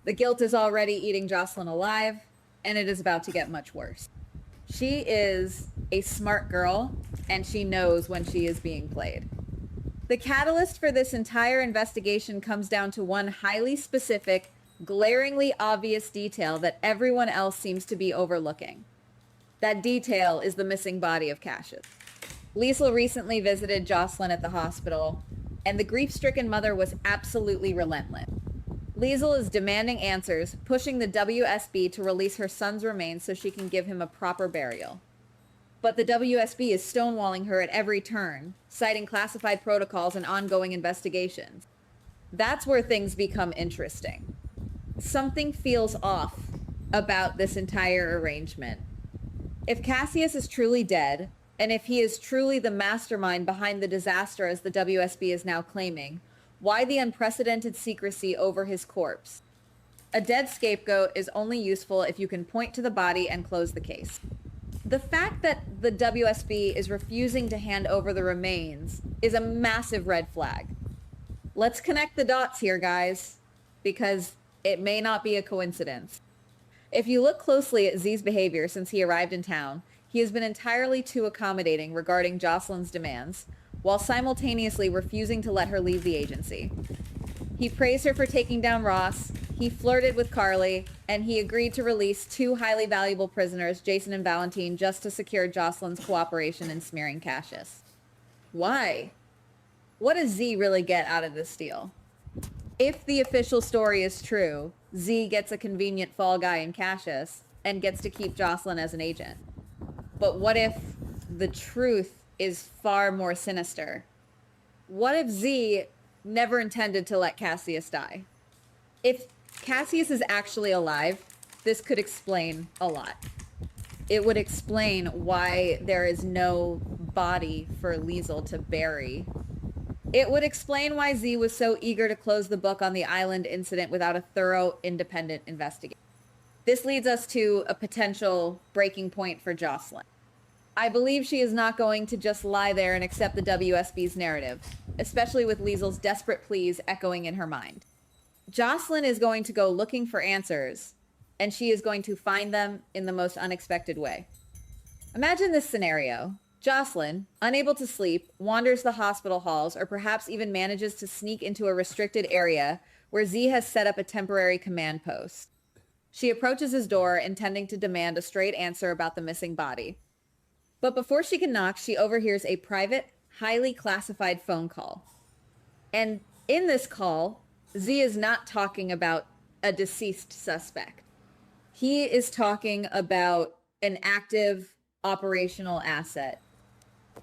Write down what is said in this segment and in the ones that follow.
The guilt is already eating Jocelyn alive, and it is about to get much worse. She is a smart girl, and she knows when she is being played. The catalyst for this entire investigation comes down to one highly specific, glaringly obvious detail that everyone else seems to be overlooking. That detail is the missing body of Cassius. Liesl recently visited Jocelyn at the hospital, and the grief-stricken mother was absolutely relentless. Liesl is demanding answers, pushing the WSB to release her son's remains so she can give him a proper burial. But the WSB is stonewalling her at every turn, citing classified protocols and ongoing investigations. That's where things become interesting. Something feels off about this entire arrangement. If Cassius is truly dead, and if he is truly the mastermind behind the disaster as the WSB is now claiming, why the unprecedented secrecy over his corpse? A dead scapegoat is only useful if you can point to the body and close the case. The fact that the WSB is refusing to hand over the remains is a massive red flag. Let's connect the dots here, guys, because it may not be a coincidence. If you look closely at Z's behavior since he arrived in town, he has been entirely too accommodating regarding Jocelyn's demands, while simultaneously refusing to let her leave the agency. He praised her for taking down Ross, he flirted with Carly, and he agreed to release two highly valuable prisoners, Jason and Valentine, just to secure Jocelyn's cooperation in smearing Cassius. Why? What does Z really get out of this deal? If the official story is true, Z gets a convenient fall guy in Cassius and gets to keep Jocelyn as an agent. But what if the truth is far more sinister? What if Z never intended to let Cassius die? If Cassius is actually alive, this could explain a lot. It would explain why there is no body for Liesl to bury. It would explain why Z was so eager to close the book on the island incident without a thorough, independent investigation. This leads us to a potential breaking point for Jocelyn. I believe she is not going to just lie there and accept the WSB's narrative, especially with Liesl's desperate pleas echoing in her mind. Jocelyn is going to go looking for answers, and she is going to find them in the most unexpected way. Imagine this scenario. Jocelyn, unable to sleep, wanders the hospital halls or perhaps even manages to sneak into a restricted area where Z has set up a temporary command post. She approaches his door, intending to demand a straight answer about the missing body. But before she can knock, she overhears a private, highly classified phone call. And in this call, Z is not talking about a deceased suspect. He is talking about an active operational asset.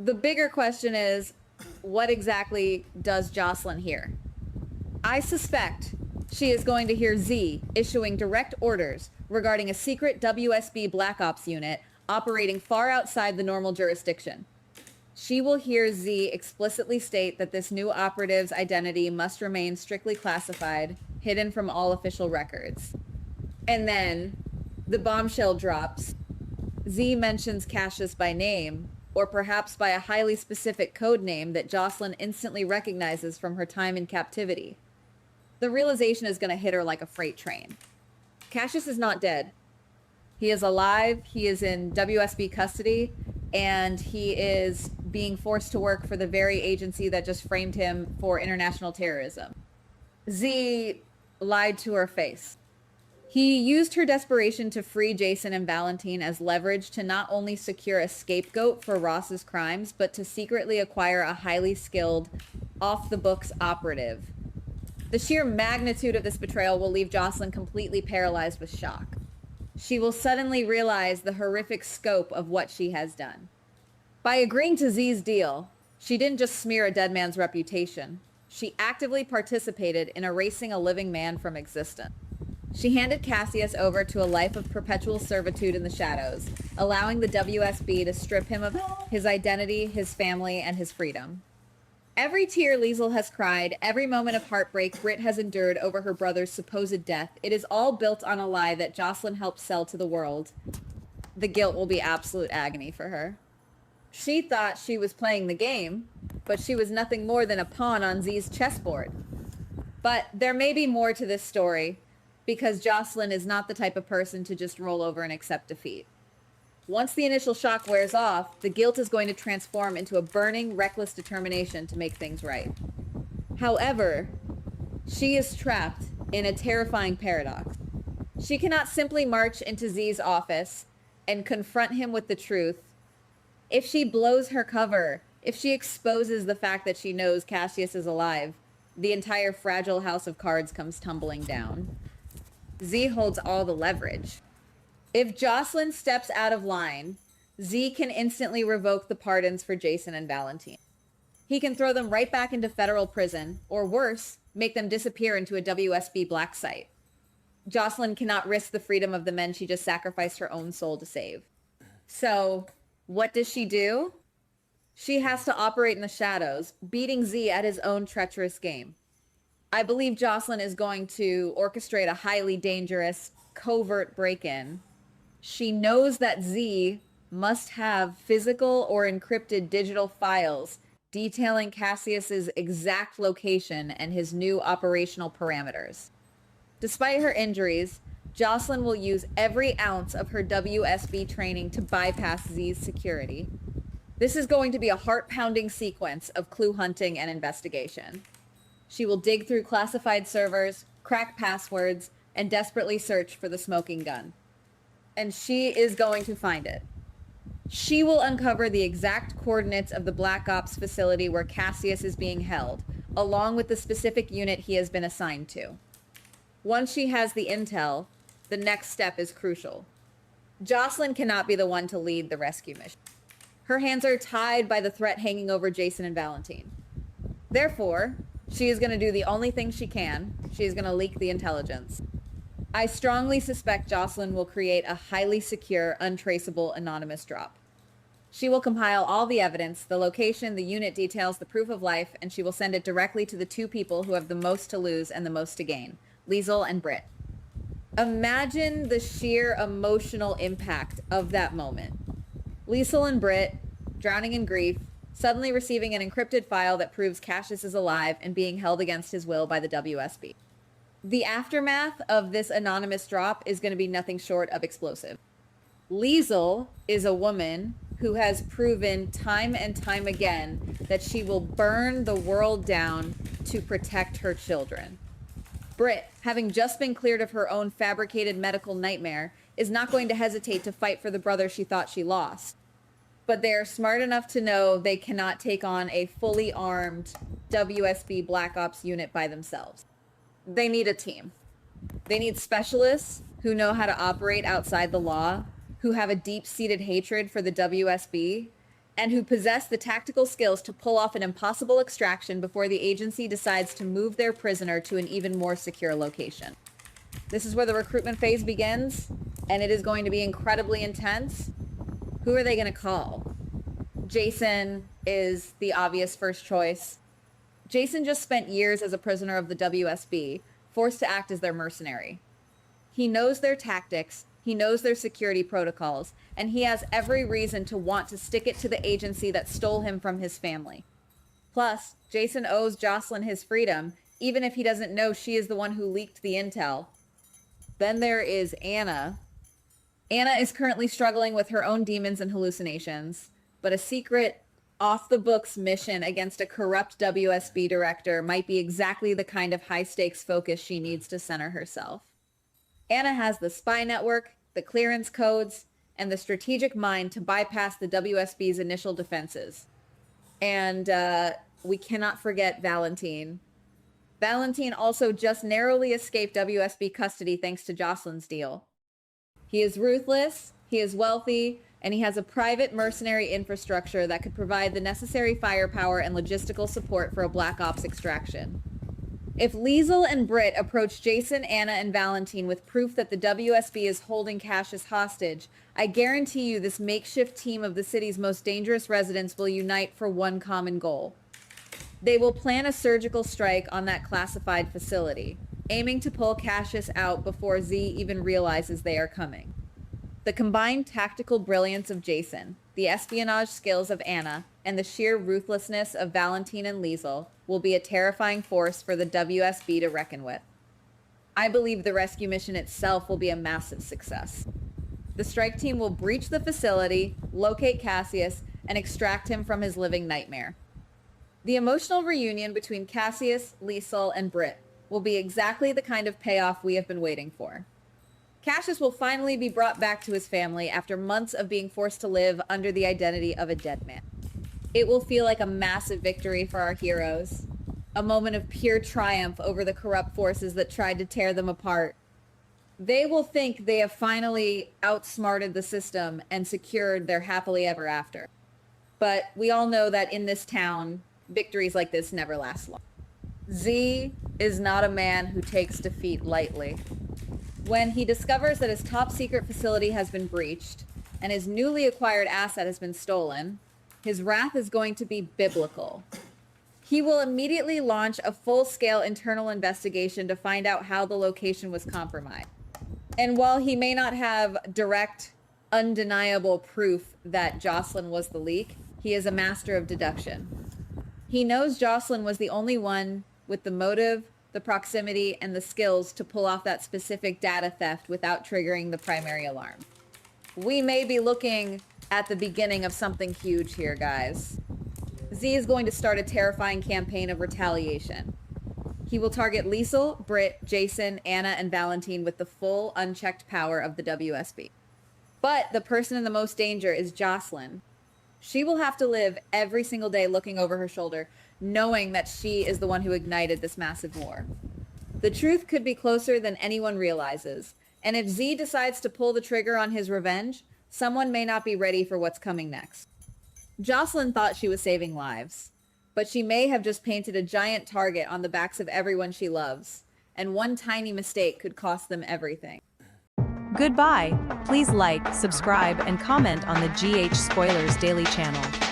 The bigger question is, what exactly does Jocelyn hear? I suspect she is going to hear Z issuing direct orders regarding a secret WSB Black Ops unit operating far outside the normal jurisdiction. She will hear Z explicitly state that this new operative's identity must remain strictly classified, hidden from all official records. And then the bombshell drops. Z mentions Cassius by name, or perhaps by a highly specific code name that Jocelyn instantly recognizes from her time in captivity. The realization is going to hit her like a freight train. Cassius is not dead. He is alive, he is in WSB custody, and he is being forced to work for the very agency that just framed him for international terrorism. Z lied to her face. He used her desperation to free Jason and Valentine as leverage to not only secure a scapegoat for Ross's crimes, but to secretly acquire a highly skilled, off-the-books operative. The sheer magnitude of this betrayal will leave Jocelyn completely paralyzed with shock. She will suddenly realize the horrific scope of what she has done. By agreeing to Z's deal, she didn't just smear a dead man's reputation. She actively participated in erasing a living man from existence. She handed Cassius over to a life of perpetual servitude in the shadows, allowing the WSB to strip him of his identity, his family, and his freedom. Every tear Liesl has cried, every moment of heartbreak Britt has endured over her brother's supposed death, it is all built on a lie that Jocelyn helped sell to the world. The guilt will be absolute agony for her. She thought she was playing the game, but she was nothing more than a pawn on Z's chessboard. But there may be more to this story. because Jocelyn is not the type of person to just roll over and accept defeat. Once the initial shock wears off, the guilt is going to transform into a burning, reckless determination to make things right. However, she is trapped in a terrifying paradox. She cannot simply march into Z's office and confront him with the truth. If she blows her cover, if she exposes the fact that she knows Cassius is alive, the entire fragile house of cards comes tumbling down. Z holds all the leverage. If Jocelyn steps out of line, Z can instantly revoke the pardons for Jason and Valentine. He can throw them right back into federal prison, or worse, make them disappear into a WSB black site. Jocelyn cannot risk the freedom of the men she just sacrificed her own soul to save. So, what does she do? She has to operate in the shadows, beating Z at his own treacherous game. I believe Jocelyn is going to orchestrate a highly dangerous, covert break-in. She knows that Z must have physical or encrypted digital files detailing Cassius's exact location and his new operational parameters. Despite her injuries, Jocelyn will use every ounce of her WSB training to bypass Z's security. This is going to be a heart-pounding sequence of clue hunting and investigation. She will dig through classified servers, crack passwords, and desperately search for the smoking gun. And she is going to find it. She will uncover the exact coordinates of the Black Ops facility where Cassius is being held, along with the specific unit he has been assigned to. Once she has the intel, the next step is crucial. Jocelyn cannot be the one to lead the rescue mission. Her hands are tied by the threat hanging over Jason and Valentine. Therefore, she is going to do the only thing she can. She is going to leak the intelligence. I strongly suspect Jocelyn will create a highly secure, untraceable, anonymous drop. She will compile all the evidence, the location, the unit details, the proof of life, and she will send it directly to the two people who have the most to lose and the most to gain, Liesl and Britt. Imagine the sheer emotional impact of that moment. Liesl and Britt, drowning in grief, suddenly receiving an encrypted file that proves Cassius is alive and being held against his will by the WSB. The aftermath of this anonymous drop is going to be nothing short of explosive. Liesl is a woman who has proven time and time again that she will burn the world down to protect her children. Britt, having just been cleared of her own fabricated medical nightmare, is not going to hesitate to fight for the brother she thought she lost. But they are smart enough to know they cannot take on a fully armed WSB Black Ops unit by themselves. They need a team. They need specialists who know how to operate outside the law, who have a deep-seated hatred for the WSB, and who possess the tactical skills to pull off an impossible extraction before the agency decides to move their prisoner to an even more secure location. This is where the recruitment phase begins, and it is going to be incredibly intense. Who are they going to call? Jason is the obvious first choice. Jason just spent years as a prisoner of the WSB, forced to act as their mercenary. He knows their tactics, he knows their security protocols, and he has every reason to want to stick it to the agency that stole him from his family. Plus, Jason owes Jocelyn his freedom, even if he doesn't know she is the one who leaked the intel. Then there is Anna. Anna is currently struggling with her own demons and hallucinations, but a secret off-the-books mission against a corrupt WSB director might be exactly the kind of high-stakes focus she needs to center herself. Anna has the spy network, the clearance codes, and the strategic mind to bypass the WSB's initial defenses. And we cannot forget Valentine. Valentine also just narrowly escaped WSB custody thanks to Jocelyn's deal. He is ruthless, he is wealthy, and he has a private mercenary infrastructure that could provide the necessary firepower and logistical support for a Black Ops extraction. If Liesl and Britt approach Jason, Anna, and Valentine with proof that the WSB is holding Cassius hostage, I guarantee you this makeshift team of the city's most dangerous residents will unite for one common goal. They will plan a surgical strike on that classified facility, aiming to pull Cassius out before Z even realizes they are coming. The combined tactical brilliance of Jason, the espionage skills of Anna, and the sheer ruthlessness of Valentine and Liesl will be a terrifying force for the WSB to reckon with. I believe the rescue mission itself will be a massive success. The strike team will breach the facility, locate Cassius, and extract him from his living nightmare. The emotional reunion between Cassius, Liesl, and Britt will be exactly the kind of payoff we have been waiting for. Cassius will finally be brought back to his family after months of being forced to live under the identity of a dead man. It will feel like a massive victory for our heroes, a moment of pure triumph over the corrupt forces that tried to tear them apart. They will think they have finally outsmarted the system and secured their happily ever after. But we all know that in this town, victories like this never last long. Z is not a man who takes defeat lightly. When he discovers that his top secret facility has been breached and his newly acquired asset has been stolen, his wrath is going to be biblical. He will immediately launch a full-scale internal investigation to find out how the location was compromised. And while he may not have direct, undeniable proof that Jocelyn was the leak, he is a master of deduction. He knows Jocelyn was the only one with the motive, the proximity, and the skills to pull off that specific data theft without triggering the primary alarm. We may be looking at the beginning of something huge here, guys. Z is going to start a terrifying campaign of retaliation. He will target Liesl, Britt, Jason, Anna, and Valentine with the full, unchecked power of the WSB. But the person in the most danger is Jocelyn. She will have to live every single day looking over her shoulder, knowing that she is the one who ignited this massive war. The truth could be closer than anyone realizes, and if Z decides to pull the trigger on his revenge, someone may not be ready for what's coming next. Jocelyn thought she was saving lives, but she may have just painted a giant target on the backs of everyone she loves, and one tiny mistake could cost them everything. Goodbye. Please like, subscribe, and comment on the GH Spoilers Daily channel.